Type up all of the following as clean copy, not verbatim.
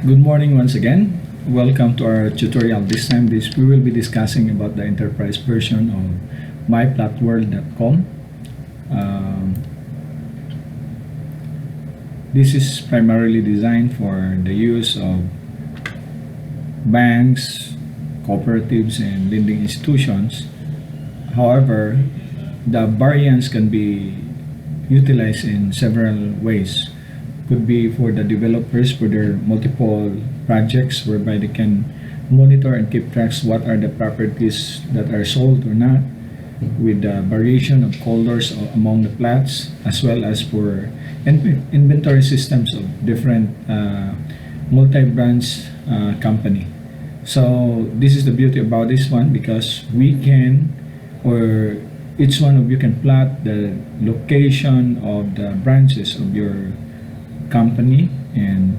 Good morning once again. Welcome to our tutorial. This time we will be discussing about the enterprise version of myplatworld.com. This is primarily designed for the use of banks, cooperatives, and lending institutions. However, the variants can be utilized in several ways. Could be for the developers for their multiple projects whereby they can monitor and keep tracks what are the properties that are sold or not, with the variation of colors among the plots, as well as for inventory systems of different multi-branch company. So this is the beauty about this one, because we can, or each one of you can plot the location of the branches of your company, and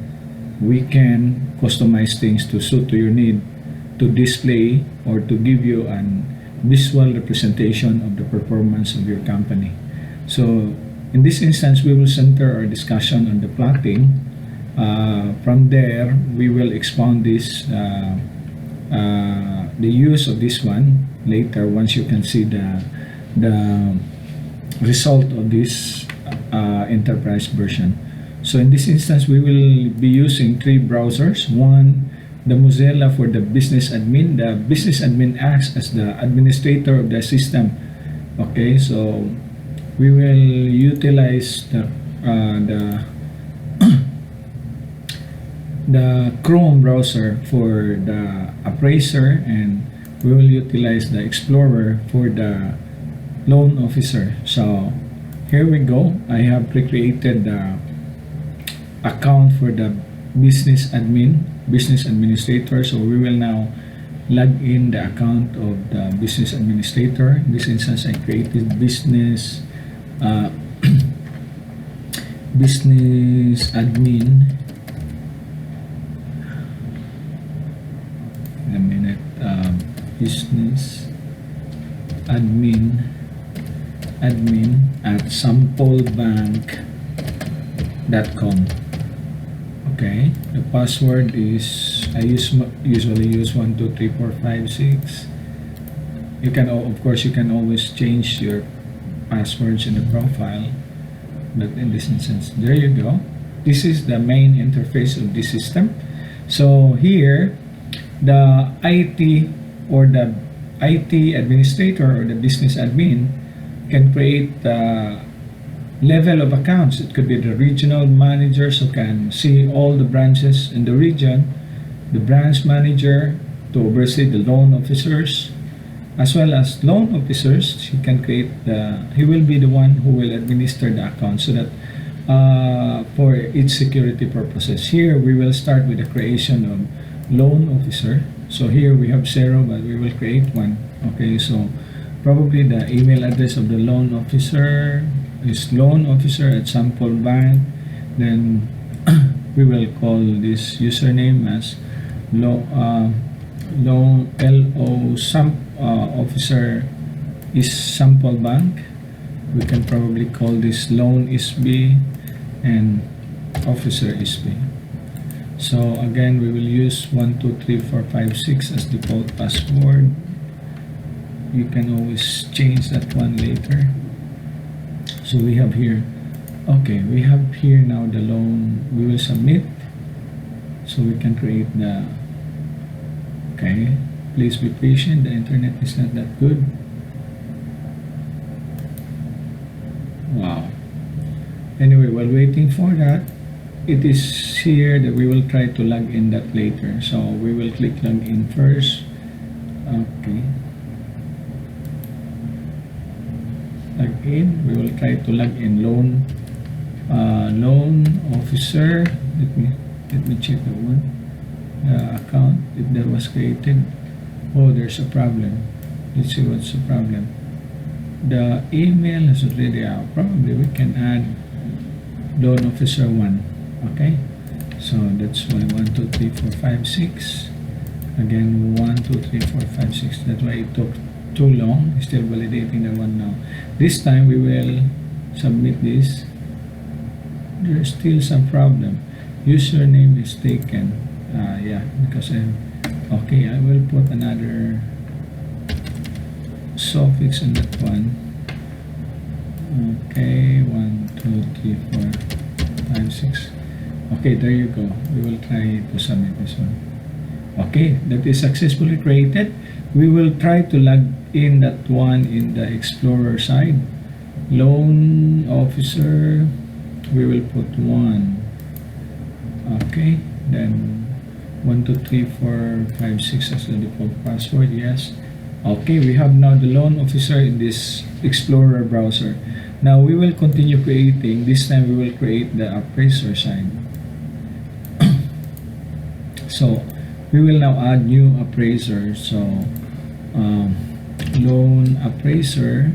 we can customize things to suit to your need, to display or to give you an visual representation of the performance of your company. So in this instance, we will center our discussion on the plotting. From there, we will expound this the use of this one later once you can see the result of this enterprise version. So in this instance, we will be using three browsers. One, the Mozilla for the business admin. The business admin acts as the administrator of the system. Okay, so we will utilize the Chrome browser for the appraiser, and we will utilize the Explorer for the loan officer. So here we go. I have pre-created the account for the business administrator. So we will now log in the account of the business administrator. In this instance, I created business business admin. A minute. Business admin at samplebank.com. Okay, the password is, I usually use 1 2 3 4 5 6. You can, of course, you can always change your passwords in the profile, but in this instance, there you go. This is the main interface of this system. So here, the IT or the IT administrator or the business admin can create level of accounts. It could be the regional managers who can see all the branches in the region, the branch manager to oversee the loan officers, as well as loan officers. He will be the one who will administer the account, so that for its security purposes. Here we will start with the creation of loan officer. So here we have 0, but we will create 1. Okay, so probably the email address of the loan officer is loanofficer@samplebank. Then we will call this username as officer is samplebank. We can probably call this loan SB and officer SB. So again, we will use 1 2 3 4 5 6 as default password. You can always change that one later. So we have here, okay, we have here now the loan. We will submit, so we can create the, okay, please be patient, the internet is not that good. Wow. Anyway, while waiting for that, it is here that we will try to log in that later. So we will click log in first. Okay, log in. We will try to log in loan officer. Let me check that one, the account, if that was created. Oh, there's a problem. Let's see what's the problem. The email is already out. Probably we can add loan officer 1. Okay, so that's why 1 2 3 4 5 6. Again, 1 2 3 4 5 6. That's why it took too long. Still validating the one now. This time we will submit this. There's still some problem. Username is taken. Yeah, because okay, I will put another suffix on that one. Okay, 1, 2, 3, 4, 5, 6. Okay, there you go. We will try to submit this one. Okay, that is successfully created. We will try to log in that one in the Explorer side. Loan officer, we will put 1. Okay, then 1, 2, 3, 4, 5, 6 as the default password. Yes. Okay, we have now the loan officer in this Explorer browser. Now we will continue creating. This time we will create the appraiser side. So we will now add new appraiser. So loan appraiser,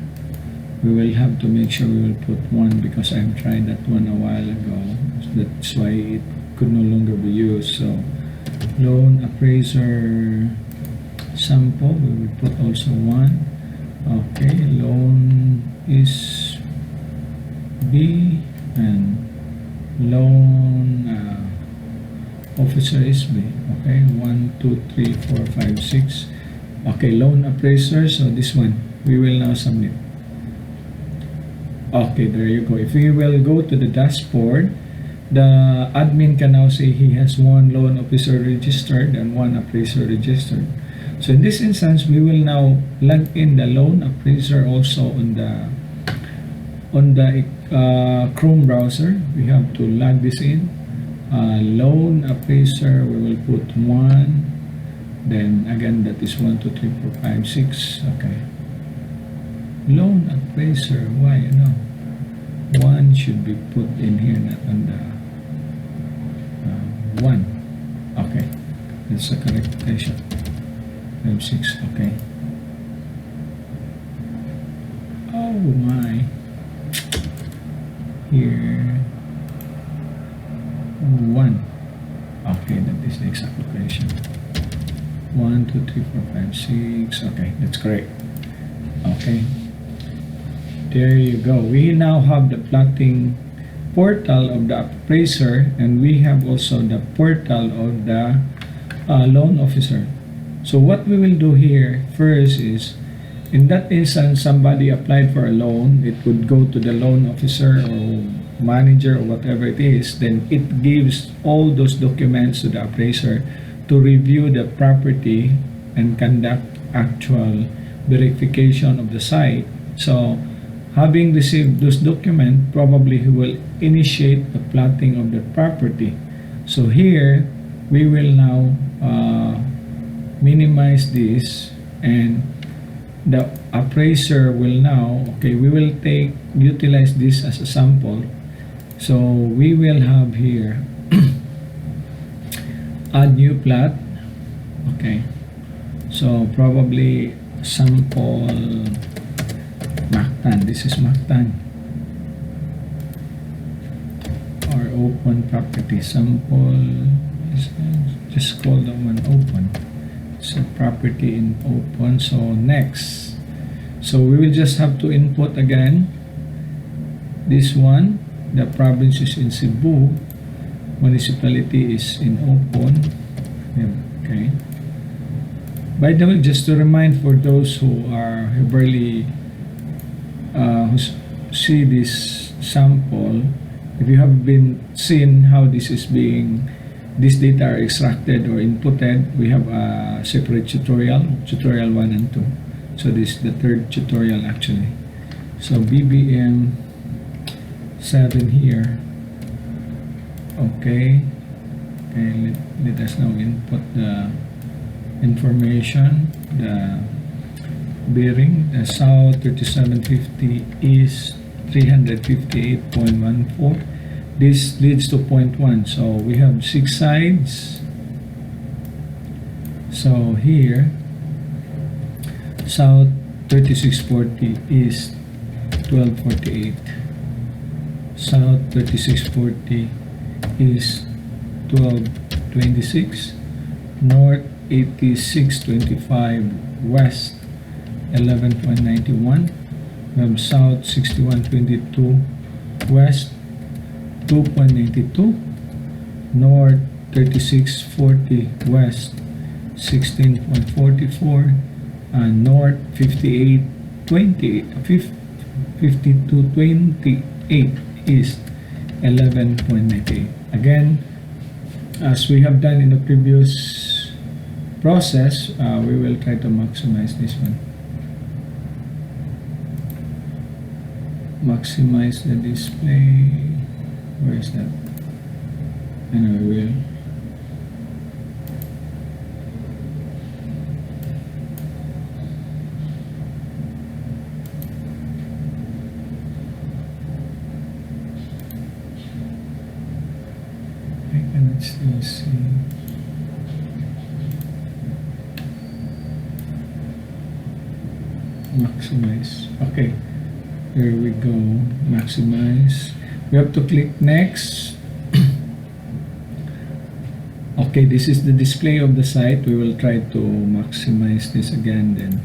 we will have to make sure we will put 1 because I've tried that one a while ago. That's why it could no longer be used. So loan appraiser sample, we will put also 1. Okay, loan is B and loan officer is B. Okay, 1, 2, 3, 4, 5, 6. Okay, loan appraiser. So this one we will now submit. Okay, there you go. If we will go to the dashboard, the admin can now say he has 1 loan officer registered and 1 appraiser registered. So in this instance, we will now log in the loan appraiser also on the Chrome browser. We have to log this in. Loan appraiser, we will put 1. Then again, that is 1, 2, 3, 4, 5, 6. Okay. Loan appraiser, why? 1 should be put in here, not on the 1. Okay, that's the correct location. 5, 6. Okay. Oh my. Here 1. Okay, that is the exact location. 1, 2, 3, 4, 5, 6. Okay, that's correct. Okay, there you go. We now have the plotting portal of the appraiser, and we have also the portal of the loan officer. So what we will do here first is, in that instance, somebody applied for a loan, it would go to the loan officer or manager or whatever it is. Then it gives all those documents to the appraiser to review the property and conduct actual verification of the site. So having received those documents, probably he will initiate the plotting of the property. So here we will now minimize this, and the appraiser will now, okay, we will utilize this as a sample. So we will have here add new plot. Okay, so probably sample Mactan. This is Mactan, or open property sample. Just call that one open. So property in open. So next, so we will just have to input again this one. The province is in Cebu, municipality is in open. Okay, by the way, just to remind for those who barely who see this sample, if you have been seen how this data are extracted or inputted, we have a separate tutorial 1 and 2. So this is the 3rd tutorial actually. So BBM 7 here. Okay, let us now input the information. The bearing, the south 3750, east 358.14. This leads to 0.1. So we have 6 sides. So here, south 3640, east 1248. South 3640, east 1226, north 8625, west 11.91. We have south 6122, west 2.92, north 3640 west, 16.44, north 5820, 5228 east, 11.98. Again, as we have done in the previous process, we will try to maximize this one. Maximize the display. Where is that? Anyway, we will. I cannot still see. Maximize. Okay. Here we go. Maximize. We have to click next. Okay, this is the display of the site. We will try to maximize this again, then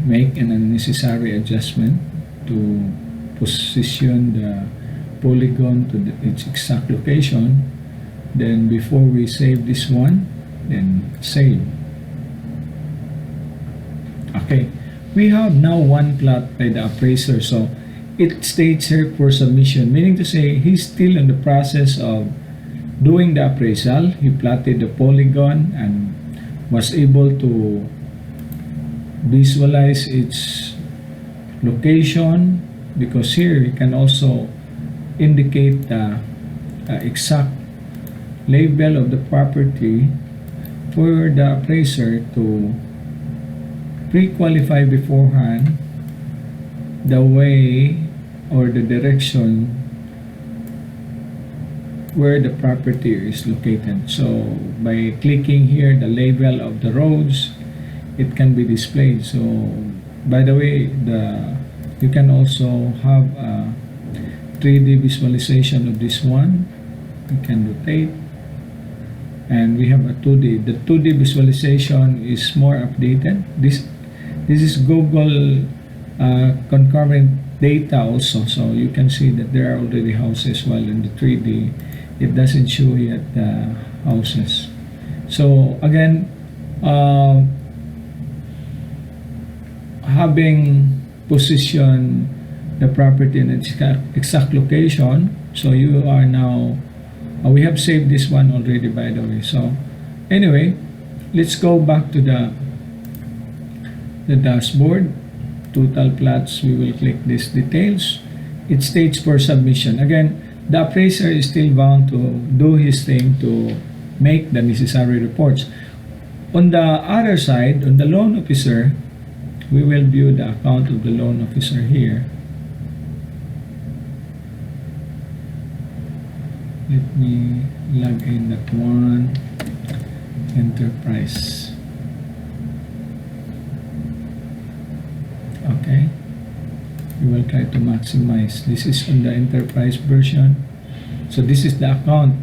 make an unnecessary adjustment to position the polygon to its exact location. Then before we save this one, then save. Okay, we have now one plot by the appraiser. So it states here for submission, meaning to say he's still in the process of doing the appraisal. He plotted the polygon and was able to visualize its location, because here you can also indicate the exact label of the property for the appraiser to pre-qualify beforehand the way or the direction where the property is located. So by clicking here the label of the roads, it can be displayed. So by the way, you can also have a 3D visualization of this one. You can rotate, and we have a 2D. The 2D visualization is more updated. This is Google concurrent data also, so you can see that there are already houses, while in the 3D it doesn't show yet the houses. So again, having positioned the property in its exact location, so you are now we have saved this one already, by the way. So anyway, let's go back to the dashboard. Total plots, we will click these details. It states for submission. Again, the appraiser is still bound to do his thing to make the necessary reports. On the other side, on the loan officer, we will view the account of the loan officer here. Let me log in that one. Enterprise. Okay. We will try to maximize. This is on the enterprise version. So this is the account.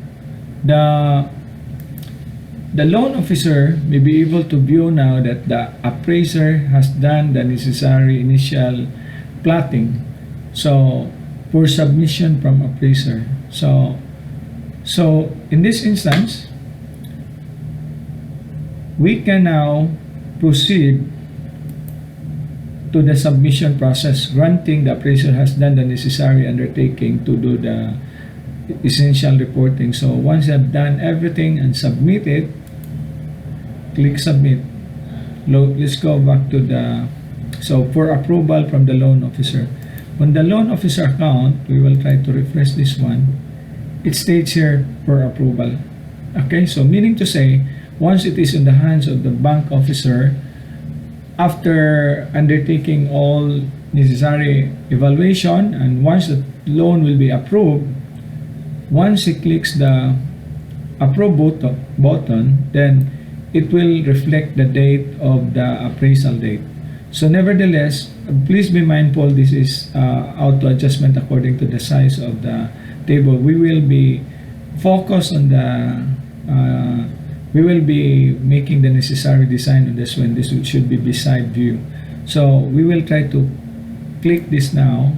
The loan officer may be able to view now that the appraiser has done the necessary initial plotting. So for submission from appraiser. So in this instance, we can now proceed to the submission process, granting the appraiser has done the necessary undertaking to do the essential reporting. So once you have done everything and submitted, click submit. Let's go back to so for approval from the loan officer. On the loan officer account, we will try to refresh this one. It states here for approval. Okay, so meaning to say, once it is in the hands of the bank officer, after undertaking all necessary evaluation, and once the loan will be approved, once he clicks the approve button, then it will reflect the date of the appraisal date. So nevertheless, please be mindful, this is auto adjustment according to the size of the table. We will be focused on we will be making the necessary design on this one. This should be beside view. So we will try to click this now.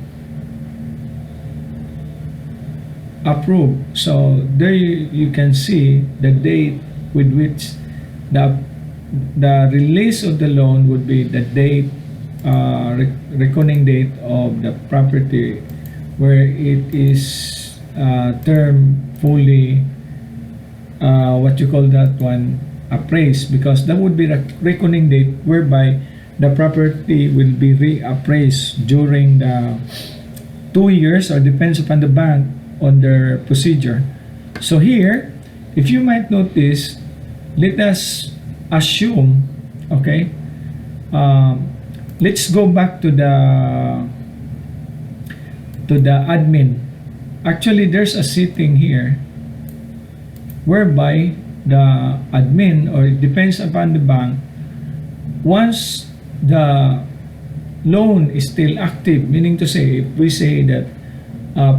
approved. So there you can see the date with which the the release of the loan would be the date, reckoning date of the property where it is term fully, what you call that one, appraised, because that would be the reckoning date whereby the property will be reappraised during the 2 years, or depends upon the bank on their procedure. So here, if you might notice, let us assume, okay, let's go back to the admin. Actually, there's a setting here whereby the admin, or it depends upon the bank, once the loan is still active, meaning to say, if we say that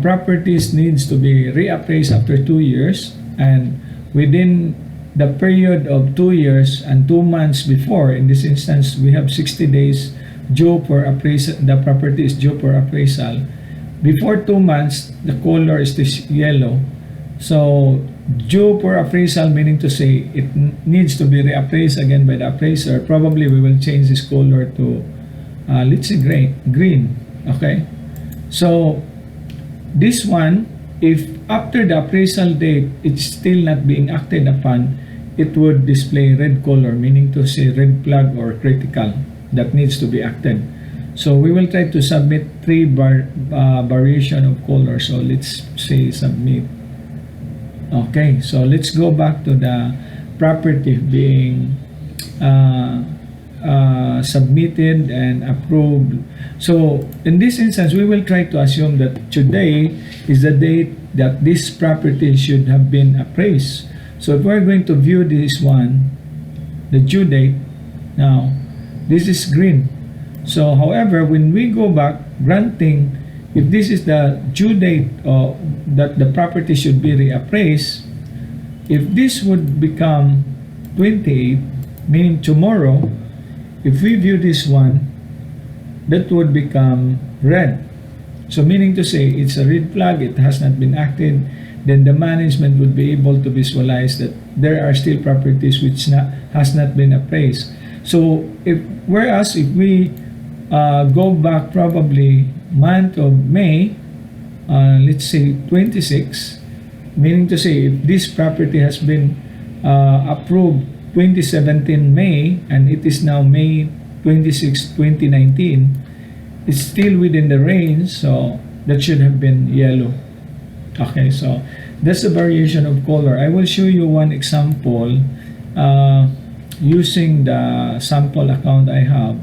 properties needs to be reappraised after 2 years, and within the period of 2 years and 2 months before, in this instance, we have 60 days due for appraisal, the property is due for appraisal. Before 2 months, the color is this yellow. So, due for appraisal, meaning to say it needs to be reappraised again by the appraiser. Probably we will change this color to, let's say, green. Okay? So, this one, if after the appraisal date, it's still not being acted upon, it would display red color, meaning to say red flag or critical that needs to be acted. So we will try to submit three variation of color. So let's say submit. Okay, so let's go back to the property being submitted and approved. So in this instance, we will try to assume that today is the date that this property should have been appraised. So if we're going to view this one, the due date, now this is green. So however, when we go back granting, if this is the due date that the property should be reappraised, if this would become 28, meaning tomorrow, if we view this one, that would become red. So meaning to say it's a red flag, it has not been acted, then the management would be able to visualize that there are still properties which has not been appraised. So whereas if we go back probably month of May, let's say 26, meaning to say if this property has been approved 2017 May and it is now May 26, 2019, it's still within the range, so that should have been yellow. Okay, so that's the variation of color. I will show you one example using the sample account I have.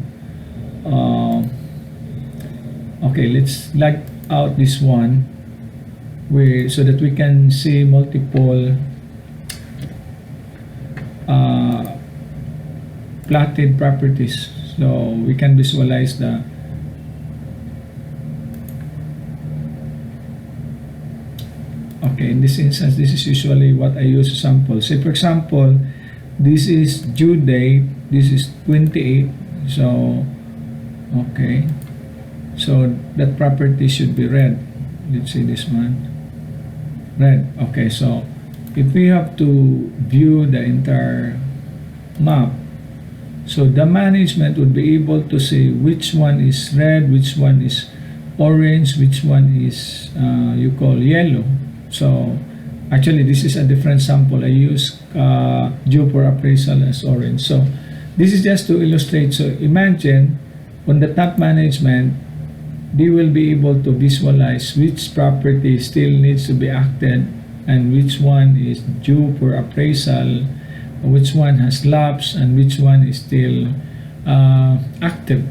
Okay, let's log out this one so that we can see multiple plotted properties. So we can visualize the okay, in this instance, this is usually what I use sample. Say for example, this is due date, this is 28. So okay, so that property should be red. Let's see this one, red. Okay, so if we have to view the entire map, so the management would be able to say which one is red, which one is orange, which one is you call yellow. So actually this is a different sample. I use due for appraisal as orange. So this is just to illustrate. So imagine on the top management, they will be able to visualize which property still needs to be acted and which one is due for appraisal, which one has lapsed, and which one is still active.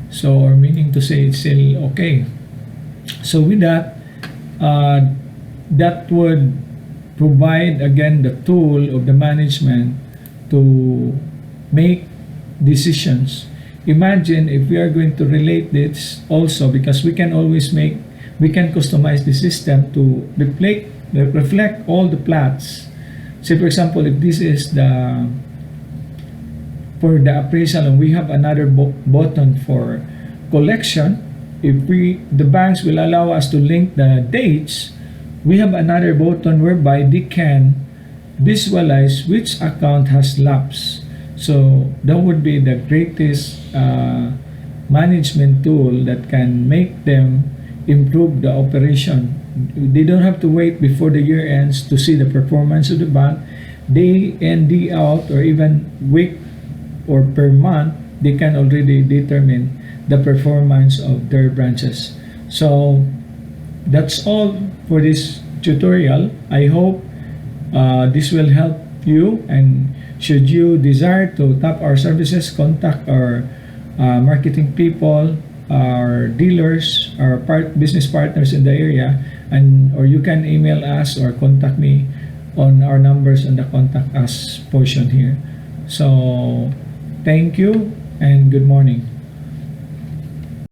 So, or meaning to say it's still okay. So with that, that would provide again the tool of the management to make decisions. Imagine if we are going to relate this also, because we can always we can customize the system to reflect all the plots. Say for example, if this is for the appraisal and we have another button for collection, if the banks will allow us to link the dates we have another button whereby they can visualize which account has lapsed. So that would be the greatest management tool that can make them improve the operation. They don't have to wait before the year ends to see the performance of the bank. Day in, day out, or even week or per month, they can already determine the performance of their branches. So that's all for this tutorial. I hope this will help you, and should you desire to tap our services, contact our marketing people, our dealers, our business partners in the area, and or you can email us or contact me on our numbers on the contact us portion here. So thank you and good morning.